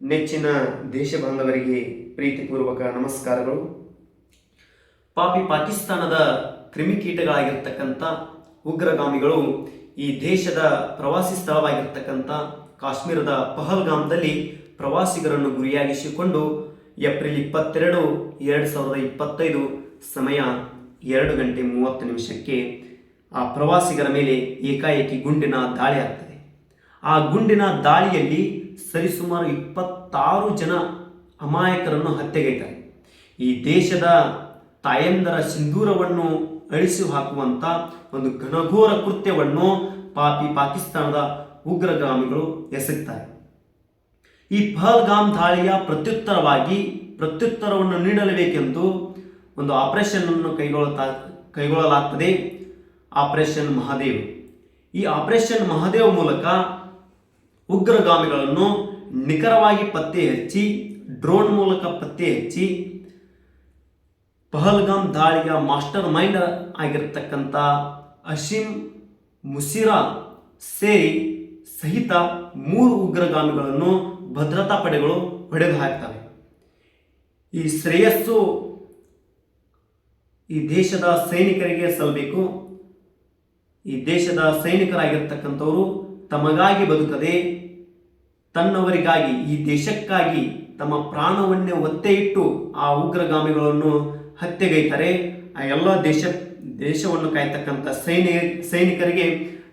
ನೆಚ್ಚಿನ ದೇಶ ಬಾಂಧವರಿಗೆ ಪ್ರೀತಿಪೂರ್ವಕ ನಮಸ್ಕಾರಗಳು. ಪಾಪಿ ಪಾಕಿಸ್ತಾನದ ಕ್ರಿಮಿಕೀಟಗಳಾಗಿರ್ತಕ್ಕಂಥ ಉಗ್ರಗಾಮಿಗಳು ಈ ದೇಶದ ಪ್ರವಾಸಿ ಸ್ಥಳವಾಗಿರ್ತಕ್ಕಂಥ ಕಾಶ್ಮೀರದ ಪಹಲ್ಗಾಮ್ದಲ್ಲಿ ಪ್ರವಾಸಿಗರನ್ನು ಗುರಿಯಾಗಿಸಿಕೊಂಡು ಏಪ್ರಿಲ್ 22, 2025 ಸಮಯ 2:30 ಆ ಪ್ರವಾಸಿಗರ ಮೇಲೆ ಏಕಾಏಕಿ ಗುಂಡಿನ ದಾಳಿ ಆಗ್ತದೆ. ಆ ಗುಂಡಿನ ದಾಳಿಯಲ್ಲಿ ಸರಿಸುಮಾರು 26 ಜನ ಅಮಾಯಕರನ್ನು ಹತ್ಯೆಗೈತಾರೆ. ಈ ದೇಶದ ತಾಯಂದರ ಸಿಂಧೂರವನ್ನು ಅಳಿಸಿ ಹಾಕುವಂಥ ಒಂದು ಘನಘೋರ ಕೃತ್ಯವನ್ನು ಪಾಕಿಸ್ತಾನದ ಉಗ್ರಗಾಮಿಗಳು ಎಸಗ್ತಾರೆ. ಈ ಪಹಲ್ಗಾಮ್ ದಾಳಿಯ ಪ್ರತ್ಯುತ್ತರವನ್ನು ನೀಡಲೇಬೇಕೆಂದು ಒಂದು ಆಪರೇಷನ್ ಅನ್ನು ಕೈಗೊಳ್ಳಲಾಗ್ತದೆ. ಆಪರೇಷನ್ ಮಹಾದೇವ್. ಈ ಆಪರೇಷನ್ ಮಹಾದೇವ್ ಮೂಲಕ ಉಗ್ರಗಾಮಿಗಳನ್ನು ನಿಖರವಾಗಿ ಪತ್ತೆ ಹಚ್ಚಿ, ಡ್ರೋನ್ ಮೂಲಕ ಪತ್ತೆ ಹಚ್ಚಿ, ಪಹಲ್ಗಾಮ್ ದಾಳಿಯ ಮಾಸ್ಟರ್ ಮೈಂಡ್ ಆಗಿರತಕ್ಕಂಥ ಅಶೀಮ್ ಮುಸಿರಾ ಸೇರಿ ಸಹಿತ 3 ಉಗ್ರಗಾಮಿಗಳನ್ನು ಭದ್ರತಾ ಪಡೆಗಳು ಹೊಡೆದು ಹಾಕ್ತವೆ. ಈ ಶ್ರೇಯಸ್ಸು ಈ ದೇಶದ ಸೈನಿಕರಿಗೆ ಸಲ್ಲಬೇಕು. ಈ ದೇಶದ ಸೈನಿಕರಾಗಿರ್ತಕ್ಕಂಥವರು ತಮಗಾಗಿ ಬದುಕದೆ ತನ್ನವರಿಗಾಗಿ, ಈ ದೇಶಕ್ಕಾಗಿ ತಮ್ಮ ಪ್ರಾಣವನ್ನೇ ಒತ್ತೆ ಇಟ್ಟು ಆ ಉಗ್ರಗಾಮಿಗಳನ್ನು ಹತ್ಯೆಗೈತಾರೆ. ಆ ಎಲ್ಲ ದೇಶವನ್ನು ಕಾಯ್ತಕ್ಕಂಥ ಸೈನಿಕರಿಗೆ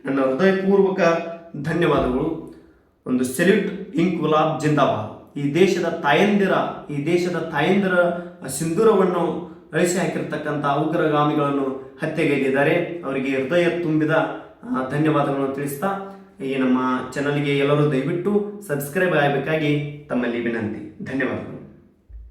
ನನ್ನ ಹೃದಯಪೂರ್ವಕ ಧನ್ಯವಾದಗಳು. ಒಂದು ಸೆಲ್ಯೂಟ್, ಇಂಕ್ವಿಲಾಬ್ ಜಿಂದಾಬಾದ್. ಈ ದೇಶದ ತಾಯಂದಿರ ಸಿಂಧೂರವನ್ನು ಅಳಿಸಿ ಹಾಕಿರ್ತಕ್ಕಂಥ ಉಗ್ರಗಾಮಿಗಳನ್ನು ಹತ್ಯೆಗೈದಿದ್ದಾರೆ. ಅವರಿಗೆ ಹೃದಯ ತುಂಬಿದ ಧನ್ಯವಾದಗಳನ್ನು ತಿಳಿಸ್ತಾ, ಈ ನಮ್ಮ ಚಾನಲ್ಗೆ ಎಲ್ಲರೂ ದಯವಿಟ್ಟು ಸಬ್ಸ್ಕ್ರೈಬ್ ಆಗಬೇಕಾಗಿ ತಮ್ಮಲ್ಲಿ ವಿನಂತಿ. ಧನ್ಯವಾದಗಳು.